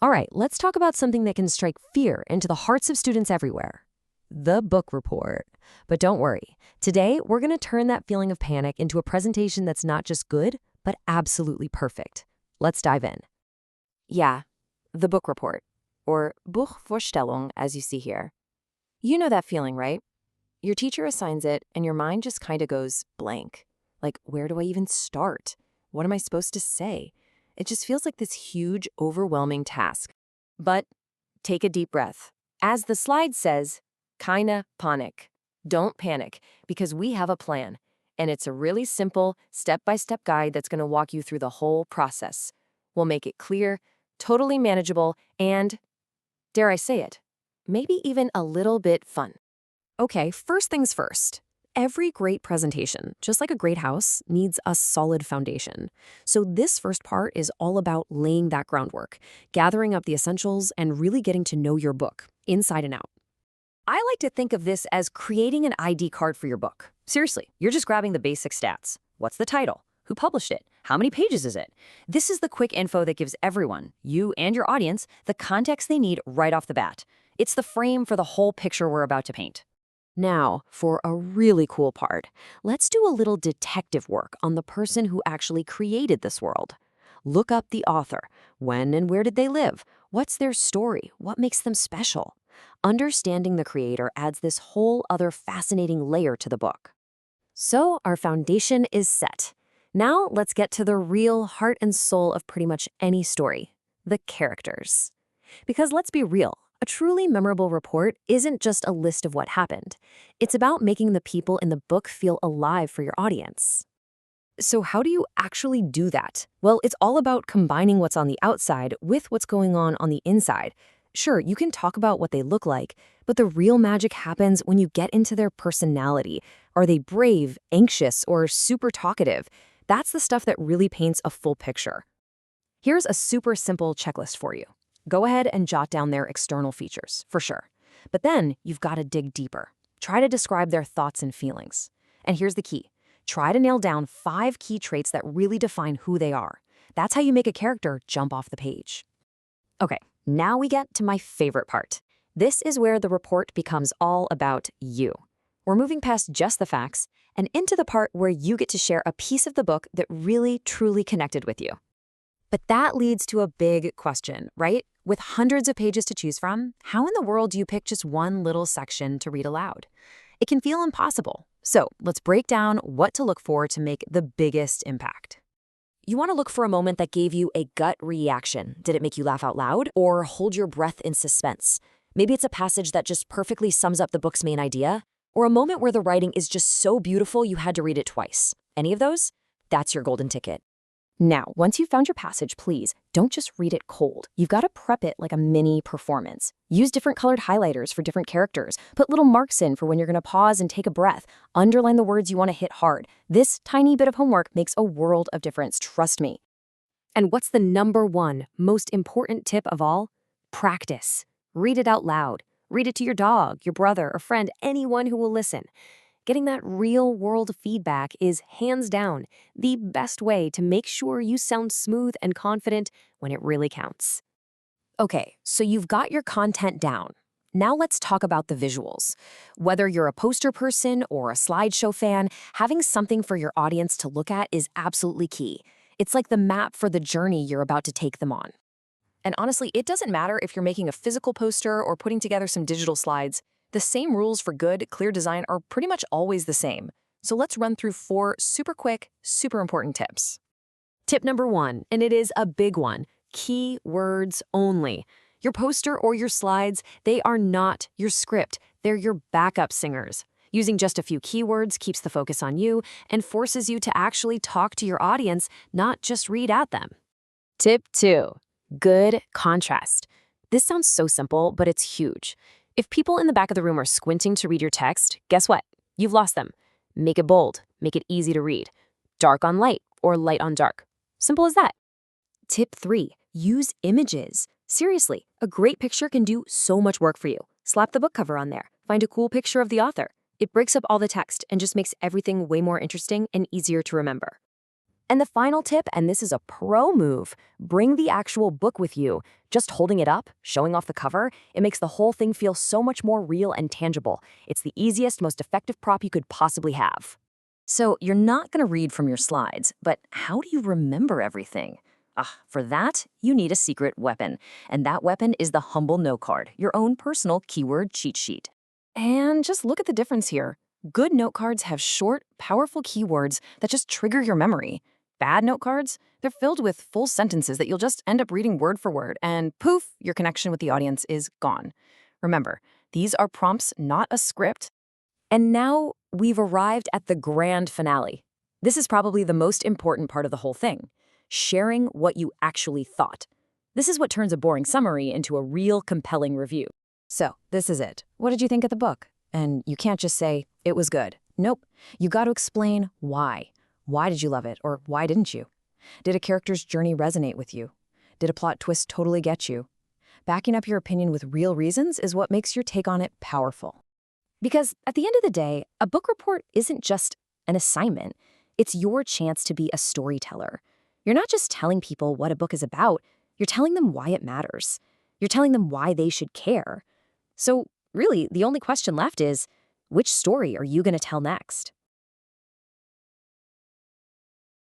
All right, let's talk about something that can strike fear into the hearts of students everywhere. The book report. But don't worry. Today, we're going to turn that feeling of panic into a presentation that's not just good, but absolutely perfect. Let's dive in. Yeah, the book report, or Buchvorstellung, as you see here. You know that feeling, right? Your teacher assigns it, and your mind just kind of goes blank. Like, where do I even start? What am I supposed to say? It just feels like this huge, overwhelming task. But take a deep breath. As the slide says, keine Panik. Don't panic, because we have a plan. And it's a really simple, step-by-step guide that's going to walk you through the whole process. We'll make it clear, totally manageable, and, dare I say it, maybe even a little bit fun. Okay, first things first. Every great presentation, just like a great house, needs a solid foundation. So this first part is all about laying that groundwork, gathering up the essentials, and really getting to know your book, inside and out. I like to think of this as creating an ID card for your book. Seriously, you're just grabbing the basic stats. What's the title? Who published it? How many pages is it? This is the quick info that gives everyone, you and your audience, the context they need right off the bat. It's the frame for the whole picture we're about to paint. Now, for a really cool part, let's do a little detective work on the person who actually created this world. Look up the author. When and where did they live? What's their story? What makes them special? Understanding the creator adds this whole other fascinating layer to the book. So our foundation is set. Now let's get to the real heart and soul of pretty much any story, the characters. Because let's be real, a truly memorable report isn't just a list of what happened. It's about making the people in the book feel alive for your audience. So how do you actually do that? Well, it's all about combining what's on the outside with what's going on the inside. Sure, you can talk about what they look like, but the real magic happens when you get into their personality. Are they brave, anxious, or super talkative? That's the stuff that really paints a full picture. Here's a super simple checklist for you. Go ahead and jot down their external features, for sure. But then you've got to dig deeper. Try to describe their thoughts and feelings. And here's the key. Try to nail down 5 key traits that really define who they are. That's how you make a character jump off the page. Okay, now we get to my favorite part. This is where the report becomes all about you. We're moving past just the facts and into the part where you get to share a piece of the book that really, truly connected with you. But that leads to a big question, right? With hundreds of pages to choose from, how in the world do you pick just one little section to read aloud? It can feel impossible. So let's break down what to look for to make the biggest impact. You want to look for a moment that gave you a gut reaction. Did it make you laugh out loud or hold your breath in suspense? Maybe it's a passage that just perfectly sums up the book's main idea, or a moment where the writing is just so beautiful you had to read it twice. Any of those? That's your golden ticket. Now, once you've found your passage, please don't just read it cold. You've got to prep it like a mini performance. Use different colored highlighters for different characters. Put little marks in for when you're going to pause and take a breath. Underline the words you want to hit hard. This tiny bit of homework makes a world of difference, trust me. And what's the #1 most important tip of all? Practice. Read it out loud. Read it to your dog, your brother, a friend, anyone who will listen. Getting that real-world feedback is, hands down, the best way to make sure you sound smooth and confident when it really counts. Okay, so you've got your content down. Now let's talk about the visuals. Whether you're a poster person or a slideshow fan, having something for your audience to look at is absolutely key. It's like the map for the journey you're about to take them on. And honestly, it doesn't matter if you're making a physical poster or putting together some digital slides. The same rules for good, clear design are pretty much always the same. So let's run through 4 super quick, super important tips. Tip #1, and it is a big one, keywords only. Your poster or your slides, they are not your script. They're your backup singers. Using just a few keywords keeps the focus on you and forces you to actually talk to your audience, not just read at them. Tip 2, good contrast. This sounds so simple, but it's huge. If people in the back of the room are squinting to read your text, guess what? You've lost them. Make it bold. Make it easy to read. Dark on light or light on dark. Simple as that. Tip 3, use images. Seriously, a great picture can do so much work for you. Slap the book cover on there. Find a cool picture of the author. It breaks up all the text and just makes everything way more interesting and easier to remember. And the final tip, and this is a pro move, bring the actual book with you. Just holding it up, showing off the cover, it makes the whole thing feel so much more real and tangible. It's the easiest, most effective prop you could possibly have. So you're not going to read from your slides, but how do you remember everything? For that, you need a secret weapon. And that weapon is the humble note card, your own personal keyword cheat sheet. And just look at the difference here. Good note cards have short, powerful keywords that just trigger your memory. Bad note cards, they're filled with full sentences that you'll just end up reading word for word, and poof, your connection with the audience is gone. Remember, these are prompts, not a script. And now we've arrived at the grand finale. This is probably the most important part of the whole thing. Sharing what you actually thought. This is what turns a boring summary into a real compelling review. So, this is it. What did you think of the book? And you can't just say, it was good. Nope. You got to explain why. Why did you love it, or why didn't you? Did a character's journey resonate with you? Did a plot twist totally get you? Backing up your opinion with real reasons is what makes your take on it powerful. Because at the end of the day, a book report isn't just an assignment. It's your chance to be a storyteller. You're not just telling people what a book is about, you're telling them why it matters. You're telling them why they should care. So really, the only question left is, which story are you going to tell next?